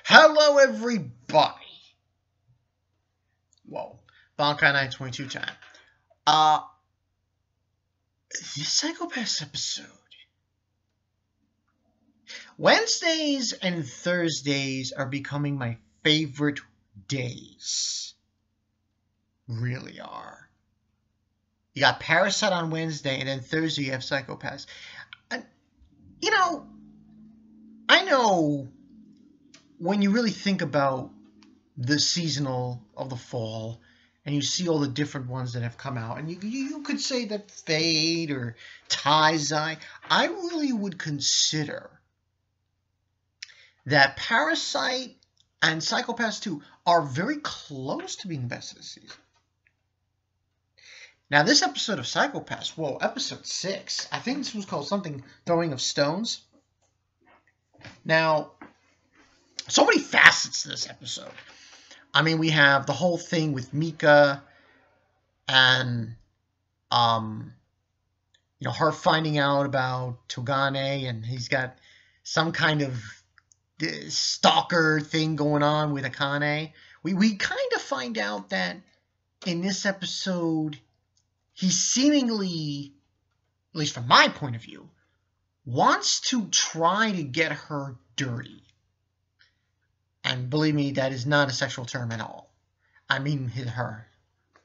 Hello, everybody. Whoa, Valentine 922 time. The Psychopaths episode. Wednesdays and Thursdays are becoming my favorite days. Really are. You got Parasite on Wednesday, and then Thursday you have Psychopaths. And, I know when you really think about the seasonal of the fall, and you see all the different ones that have come out, and you could say that Fate or Taizai, I really would consider that Parasite and Psychopaths 2 are very close to being the best of the season. Now, this episode of Psychopaths, episode 6, I think this was called something, Throwing of Stones. Now, so many facets to this episode. I mean, we have the whole thing with Mika and, her finding out about Togane, and he's got some kind of stalker thing going on with Akane. We kind of find out that in this episode, he seemingly, at least from my point of view, wants to try to get her dirty. And believe me, that is not a sexual term at all. I mean her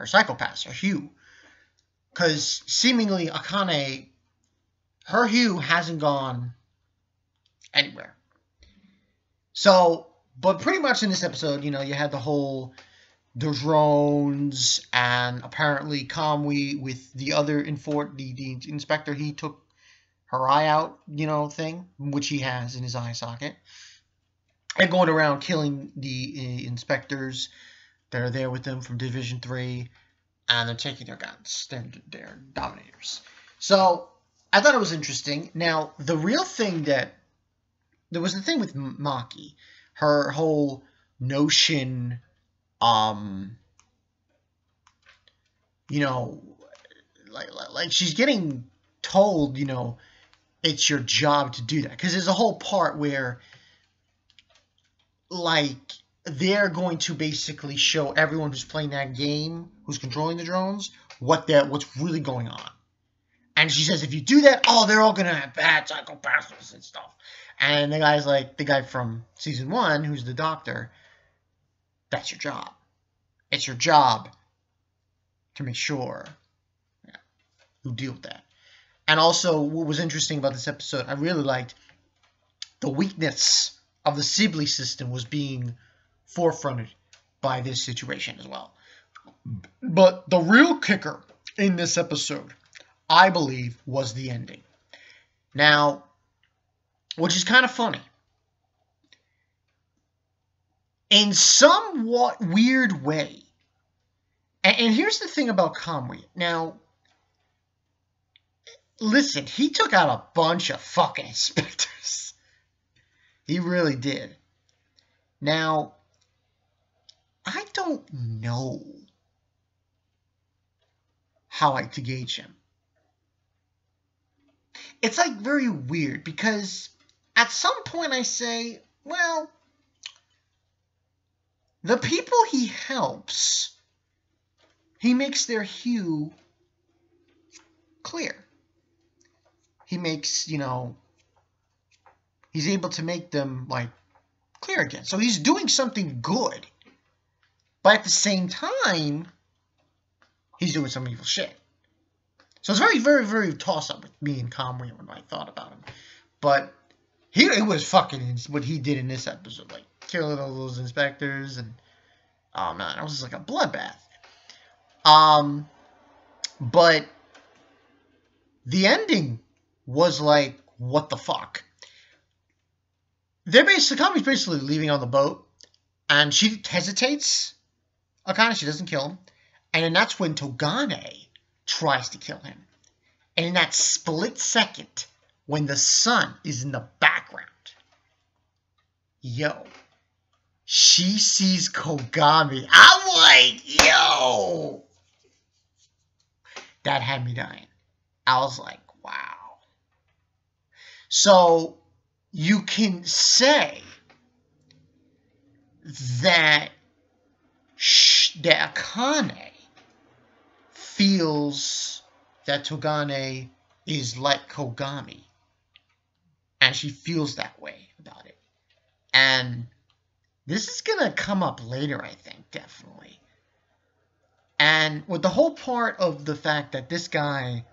psychopaths, her hue. Because seemingly Akane, her hue hasn't gone anywhere. So, but pretty much in this episode, you had the drones, and apparently Kamui with the other the inspector, he took her eye out, thing, which he has in his eye socket. And going around killing the inspectors that are there with them from Division 3, and they're taking their guns. They're dominators. So, I thought it was interesting. Now, the real thing there was the thing with Maki. Her whole notion, like she's getting told, it's your job to do that. Because there's a whole part where, they're going to basically show everyone who's playing that game, who's controlling the drones, what's really going on. And she says, if you do that, they're all going to have bad psychopaths and stuff. And the guy's like, the guy from season 1, who's the doctor, that's your job. It's your job to make sure you deal with that. And also, what was interesting about this episode, I really liked the weakness of the sibyl system was being forefronted by this situation as well. But the real kicker in this episode, I believe, was the ending. Now, which is kind of funny. In somewhat weird way, and here's the thing about Kamui. Now, listen, he took out a bunch of fucking inspectors. He really did. Now, I don't know how to gauge him. It's very weird because at some point I say, well, the people he helps, he makes their hue clear. He makes, he's able to make them, clear again. So he's doing something good. But at the same time, he's doing some evil shit. So it's very, very, very toss-up with me and Kamui when I thought about him. But it was fucking what he did in this episode. Killing all those inspectors. And, oh, man, it was just like a bloodbath. But the ending was what the fuck? Kamui's basically leaving on the boat, and she hesitates. She doesn't kill him. And then that's when Togane tries to kill him. And in that split second, when the sun is in the background, she sees Kogami. I'm like, yo! That had me dying. I was like, wow. So, you can say that that Akane feels that Togane is like Kogami, and she feels that way about it. And this is gonna come up later, I think, definitely. And with the whole part of the fact that this guy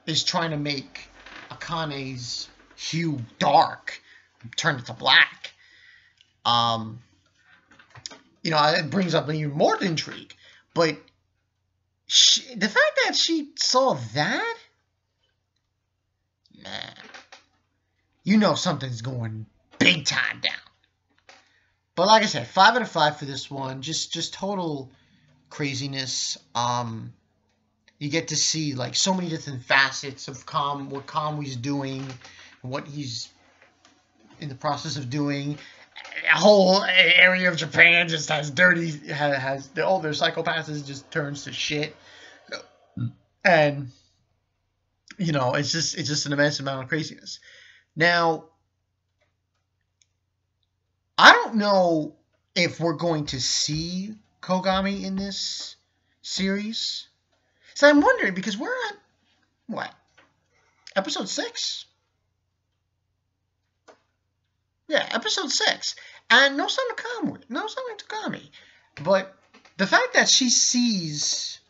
is trying to make Akane's hue dark, turn it to black, it brings up even more intrigue. But the fact that she saw that, man, something's going big time down. But like I said, 5 out of 5 for this one. Just total craziness. You get to see like so many different facets of what Kamwi's doing, what he's in the process of doing. A whole area of Japan just has all their psychopaths just turns to shit, and it's just an immense amount of craziness. Now, I don't know if we're going to see Kogami in this series. So I'm wondering, because we're at, what, episode 6? Yeah, episode 6. And no sign of Kogami. But the fact that she sees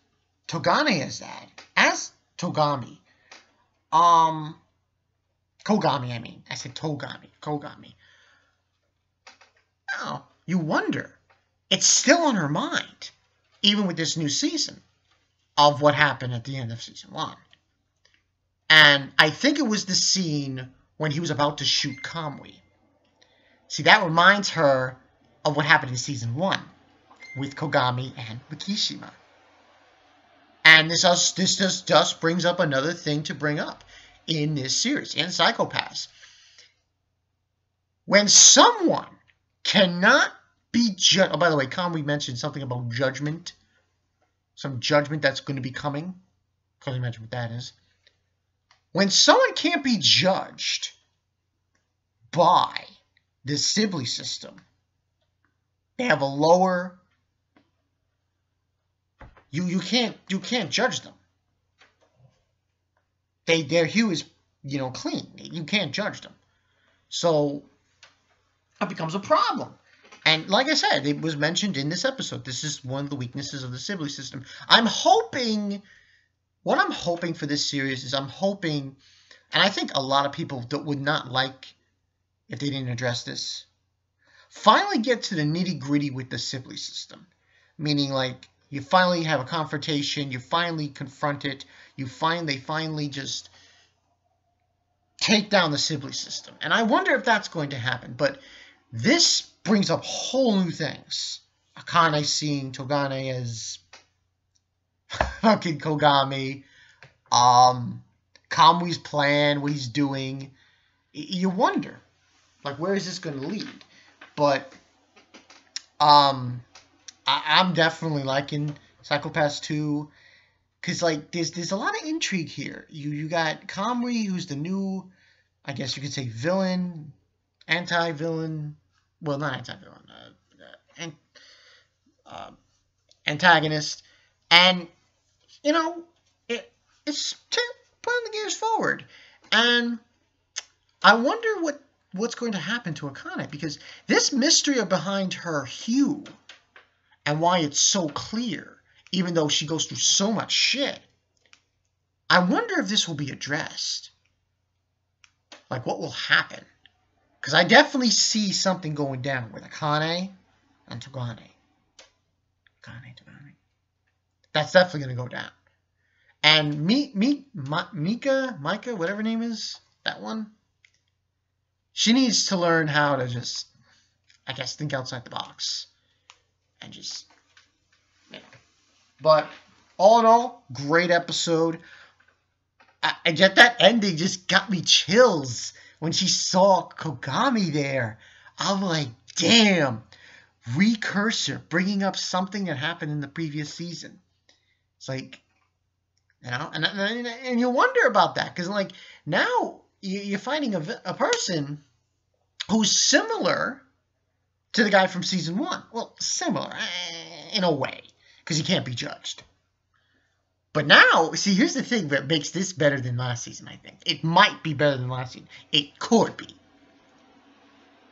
Togane as that, as Togami, Kogami, I mean. I said Kogami. Oh, you wonder. It's still on her mind, even with this new season, of what happened at the end of season 1. And I think it was the scene when he was about to shoot Kamui. See, that reminds her of what happened in season 1 with Kogami and Mikishima. And this just brings up another thing to bring up in this series, in Psycho-Pass. When someone cannot be judged... Oh, by the way, Kamui mentioned something about judgment. Some judgment that's going to be coming. Because he mentioned what that is. When someone can't be judged by the sibyl system, they have a lower... You can't judge them. Their hue is, clean. You can't judge them. So it becomes a problem. And like I said, it was mentioned in this episode. This is one of the weaknesses of the sibyl system. What I'm hoping for this series is and I think a lot of people would not like if they didn't address this, finally get to the nitty-gritty with the sibyl system. Meaning, like, you finally have a confrontation, you finally confront it, they finally just take down the sibyl system. And I wonder if that's going to happen. But this brings up whole new things. Akane seeing Togane as fucking Kogami. Kamui's plan, what he's doing. You wonder, like, where is this going to lead? But I'm definitely liking Psycho-Pass 2. Because, like, there's a lot of intrigue here. You got Kamui, who's the new, I guess you could say, villain, anti-villain. Well, not anti-villain. Antagonist. And, it's putting the gears forward. And I wonder what's going to happen to Akane. Because this mystery behind her hue and why it's so clear, even though she goes through so much shit, I wonder if this will be addressed. Like, what will happen? Because I definitely see something going down with Akane and Togane. Togane. That's definitely going to go down. And Mika, whatever her name is, that one, she needs to learn how to just, I guess, think outside the box. And just, But all in all, great episode. I get that ending just got me chills when she saw Kogami there. I'm like, damn, recursor, bringing up something that happened in the previous season. It's like, and you wonder about that, because, like, now you're finding a person who's similar to the guy from season 1. Well, similar in a way, because he can't be judged. But now, see, here's the thing that makes this better than last season, I think. It might be better than last season. It could be.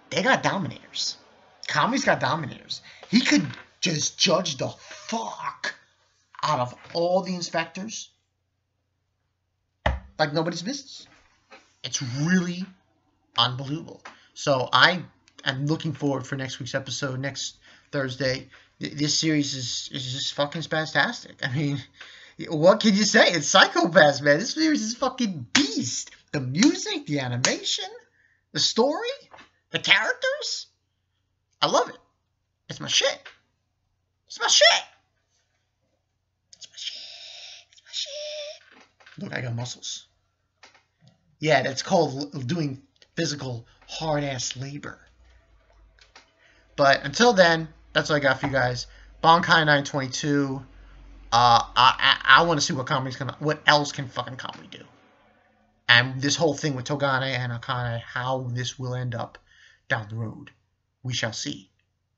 They got dominators. Kami's got dominators. He could just judge the fuck out of all the inspectors like nobody's business. It's really unbelievable. So I am looking forward for next week's episode, next Thursday. This series is just fucking spastastic. I mean, what can you say? It's Psycho-Pass, man. This series is fucking beast. The music, the animation, the story, the characters. I love it. It's my shit. It's my shit. It's my shit. It's my shit. Look, I got muscles. Yeah, that's called doing physical hard-ass labor. But until then, that's all I got for you guys. Bankai 922. I want to see what else can fucking Kami do. And this whole thing with Togane and Akane, how this will end up down the road. We shall see.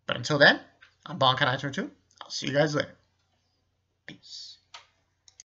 But until then, I'm Bankai 922. I'll see you guys later. Peace.